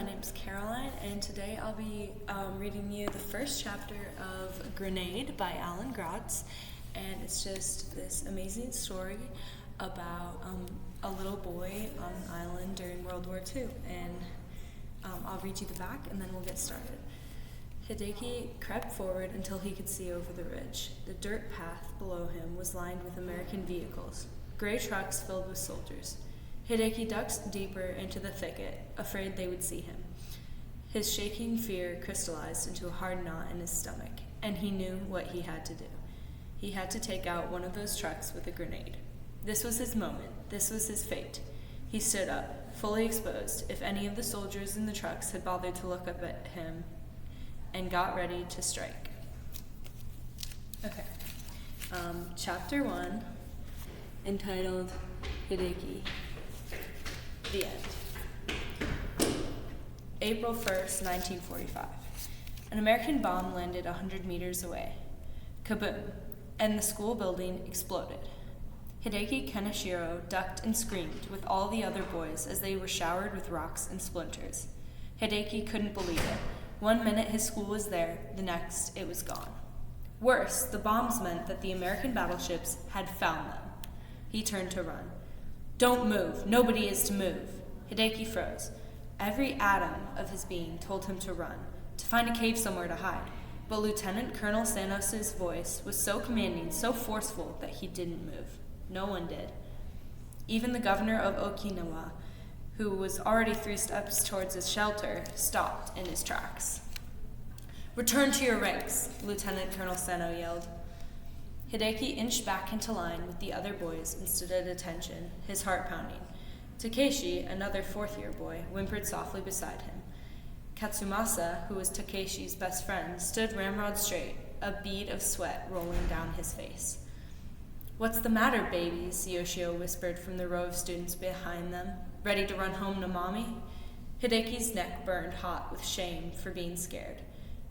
my name's Caroline, and today I'll be reading you the first chapter of Grenade by Alan Gratz, and it's just this amazing story about a little boy on an island during World War II, and I'll read you the back and then we'll get started. Hideki crept forward until he could see over the ridge. The dirt path below him was lined with American vehicles, gray trucks filled with soldiers. Hideki ducked deeper into the thicket, afraid they would see him. His shaking fear crystallized into a hard knot in his stomach, and he knew what he had to do. He had to take out one of those trucks with a grenade. This was his moment. This was his fate. He stood up, fully exposed, if any of the soldiers in the trucks had bothered to look up at him, and got ready to strike. Okay. Chapter 1, entitled Hideki. The end. April 1st, 1945. An American bomb landed 100 meters away. Kaboom! And the school building exploded. Hideki Keneshiro ducked and screamed with all the other boys as they were showered with rocks and splinters. Hideki couldn't believe it. 1 minute his school was there, the next it was gone. Worse, the bombs meant that the American battleships had found them. He turned to run. Don't move. Nobody is to move. Hideki froze. Every atom of his being told him to run, to find a cave somewhere to hide. But Lieutenant Colonel Sanos' voice was so commanding, so forceful, that he didn't move. No one did. Even the governor of Okinawa, who was already 3 steps towards his shelter, stopped in his tracks. Return to your ranks, Lieutenant Colonel Sano yelled. Hideki inched back into line with the other boys and stood at attention, his heart pounding. Takeshi, another 4th-year boy, whimpered softly beside him. Katsumasa, who was Takeshi's best friend, stood ramrod straight, a bead of sweat rolling down his face. What's the matter, babies? Yoshio whispered from the row of students behind them. Ready to run home to mommy? Hideki's neck burned hot with shame for being scared.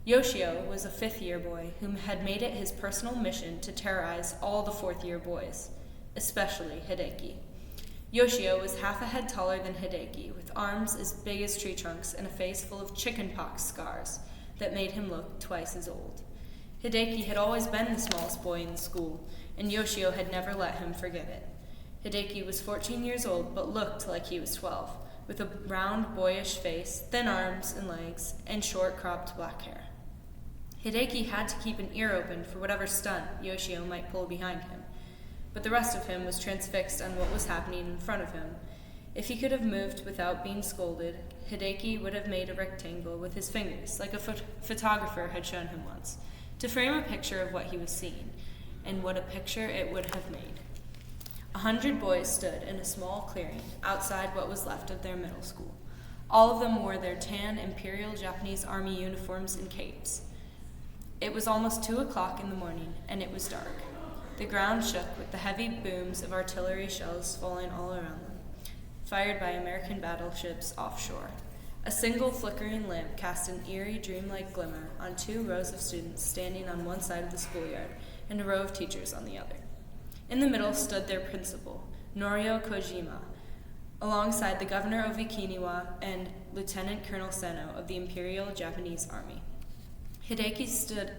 Yoshio was a 5th-year boy who had made it his personal mission to terrorize all the 4th-year boys, especially Hideki. Yoshio was half a head taller than Hideki, with arms as big as tree trunks and a face full of chickenpox scars that made him look twice as old. Hideki had always been the smallest boy in the school, and Yoshio had never let him forget it. Hideki was 14 years old, but looked like he was 12, with a round, boyish face, thin arms and legs, and short, cropped black hair. Hideki had to keep an ear open for whatever stunt Yoshio might pull behind him, but the rest of him was transfixed on what was happening in front of him. If he could have moved without being scolded, Hideki would have made a rectangle with his fingers, like a photographer had shown him once, to frame a picture of what he was seeing, and what a picture it would have made. 100 boys stood in a small clearing outside what was left of their middle school. All of them wore their tan Imperial Japanese Army uniforms and capes. It was almost 2 o'clock in the morning, and it was dark. The ground shook with the heavy booms of artillery shells falling all around them, fired by American battleships offshore. A single flickering lamp cast an eerie, dreamlike glimmer on 2 rows of students standing on one side of the schoolyard and a row of teachers on the other. In the middle stood their principal, Norio Kojima, alongside the governor of Okinawa and Lieutenant Colonel Sano of the Imperial Japanese Army. Hideki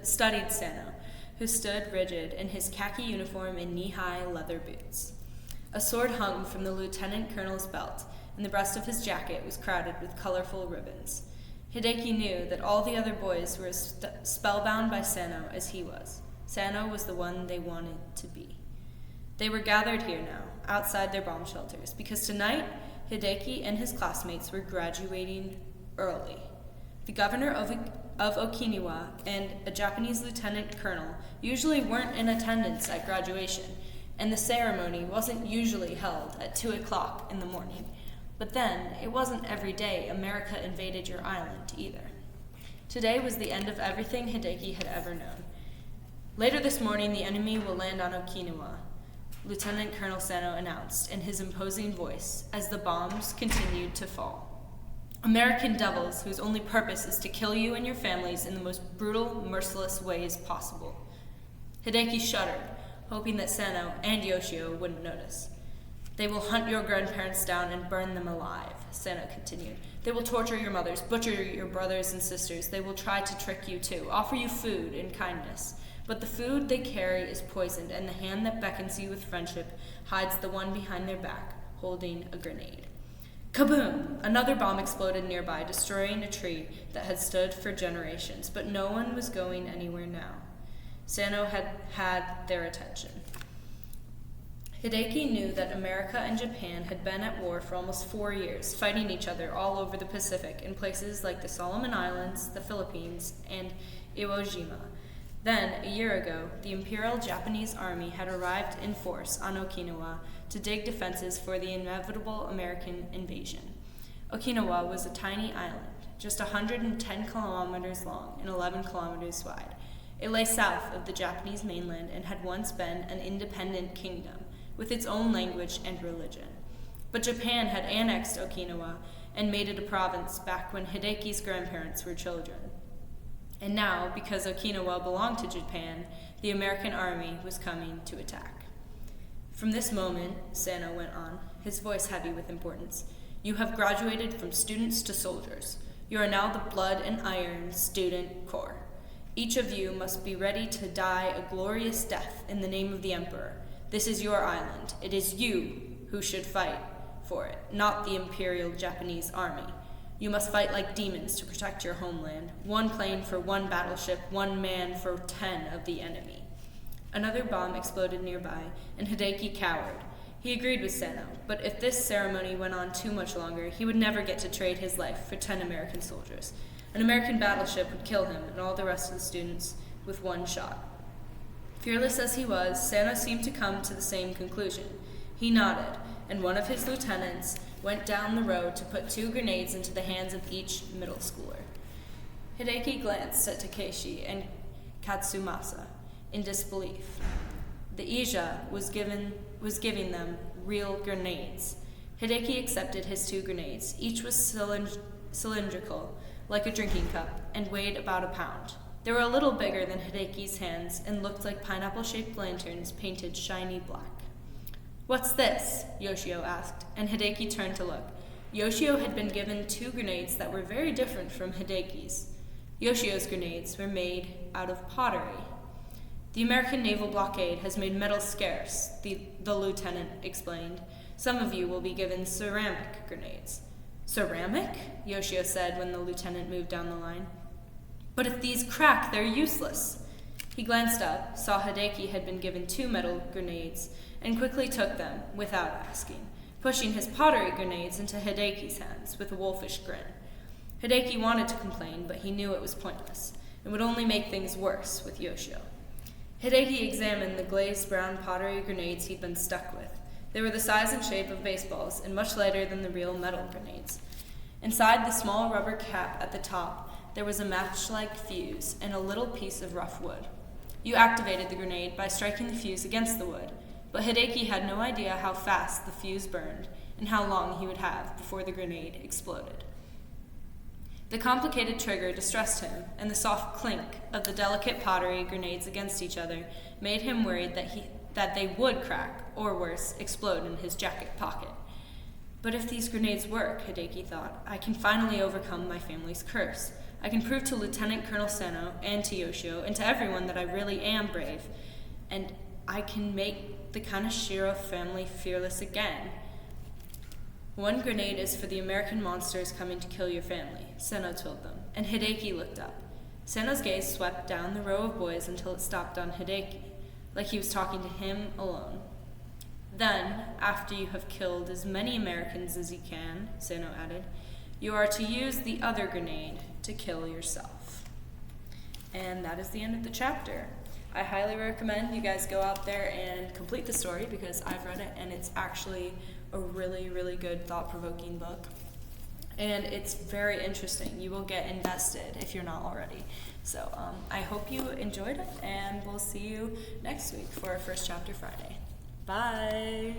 studied Sano, who stood rigid in his khaki uniform and knee-high leather boots. A sword hung from the lieutenant colonel's belt, and the breast of his jacket was crowded with colorful ribbons. Hideki knew that all the other boys were as spellbound by Sano as he was. Sano was the one they wanted to be. They were gathered here now, outside their bomb shelters, because tonight, Hideki and his classmates were graduating early. The governor of Okinawa and a Japanese lieutenant colonel usually weren't in attendance at graduation, and the ceremony wasn't usually held at 2 o'clock in the morning. But then, it wasn't every day America invaded your island, either. Today was the end of everything Hideki had ever known. Later this morning, the enemy will land on Okinawa, Lieutenant Colonel Sano announced in his imposing voice as the bombs continued to fall. American devils whose only purpose is to kill you and your families in the most brutal, merciless ways possible. Hideki shuddered, hoping that Sano and Yoshio wouldn't notice. They will hunt your grandparents down and burn them alive, Sano continued. They will torture your mothers, butcher your brothers and sisters. They will try to trick you too, offer you food and kindness. But the food they carry is poisoned, and the hand that beckons you with friendship hides the one behind their back, holding a grenade. Kaboom! Another bomb exploded nearby, destroying a tree that had stood for generations, but no one was going anywhere now. Sano had their attention. Hideki knew that America and Japan had been at war for almost 4 years, fighting each other all over the Pacific in places like the Solomon Islands, the Philippines, and Iwo Jima. Then, a year ago, the Imperial Japanese Army had arrived in force on Okinawa to dig defenses for the inevitable American invasion. Okinawa was a tiny island, just 110 kilometers long and 11 kilometers wide. It lay south of the Japanese mainland and had once been an independent kingdom, with its own language and religion. But Japan had annexed Okinawa and made it a province back when Hideki's grandparents were children. And now, because Okinawa belonged to Japan, the American army was coming to attack. From this moment, Sano went on, his voice heavy with importance, you have graduated from students to soldiers. You are now the blood and iron student corps. Each of you must be ready to die a glorious death in the name of the Emperor. This is your island. It is you who should fight for it, not the Imperial Japanese Army. You must fight like demons to protect your homeland. 1 plane for 1 battleship, 1 man for 10 of the enemy. Another bomb exploded nearby, and Hideki cowered. He agreed with Sano, but if this ceremony went on too much longer, he would never get to trade his life for 10 American soldiers. An American battleship would kill him and all the rest of the students with 1 shot. Fearless as he was, Sano seemed to come to the same conclusion. He nodded, and one of his lieutenants went down the road to put 2 grenades into the hands of each middle schooler. Hideki glanced at Takeshi and Katsumasa in disbelief. The Ija was giving them real grenades. Hideki accepted his 2 grenades. Each was cylindrical, like a drinking cup, and weighed about a pound. They were a little bigger than Hideki's hands and looked like pineapple-shaped lanterns painted shiny black. What's this? Yoshio asked, and Hideki turned to look. Yoshio had been given 2 grenades that were very different from Hideki's. Yoshio's grenades were made out of pottery. The American naval blockade has made metal scarce, the lieutenant explained. Some of you will be given ceramic grenades. Ceramic? Yoshio said when the lieutenant moved down the line. But if these crack, they're useless. He glanced up, saw Hideki had been given 2 metal grenades, and quickly took them without asking, pushing his pottery grenades into Hideki's hands with a wolfish grin. Hideki wanted to complain, but he knew it was pointless. It would only make things worse with Yoshio. Hideki examined the glazed brown pottery grenades he'd been stuck with. They were the size and shape of baseballs and much lighter than the real metal grenades. Inside the small rubber cap at the top, there was a match-like fuse and a little piece of rough wood. You activated the grenade by striking the fuse against the wood, but Hideki had no idea how fast the fuse burned and how long he would have before the grenade exploded. The complicated trigger distressed him, and the soft clink of the delicate pottery grenades against each other made him worried that they would crack, or worse, explode in his jacket pocket. But if these grenades work, Hideki thought, I can finally overcome my family's curse. I can prove to Lieutenant Colonel Sano and to Yoshio and to everyone that I really am brave, and I can make the Kaneshiro family fearless again. 1 grenade is for the American monsters coming to kill your family, Sano told them, and Hideki looked up. Sano's gaze swept down the row of boys until it stopped on Hideki, like he was talking to him alone. Then, after you have killed as many Americans as you can, Sano added, you are to use the other grenade to kill yourself. And that is the end of the chapter. I highly recommend you guys go out there and complete the story because I've read it and it's actually a really, really good thought-provoking book. And it's very interesting. You will get invested if you're not already. So I hope you enjoyed it, and we'll see you next week for our first chapter Friday. Bye!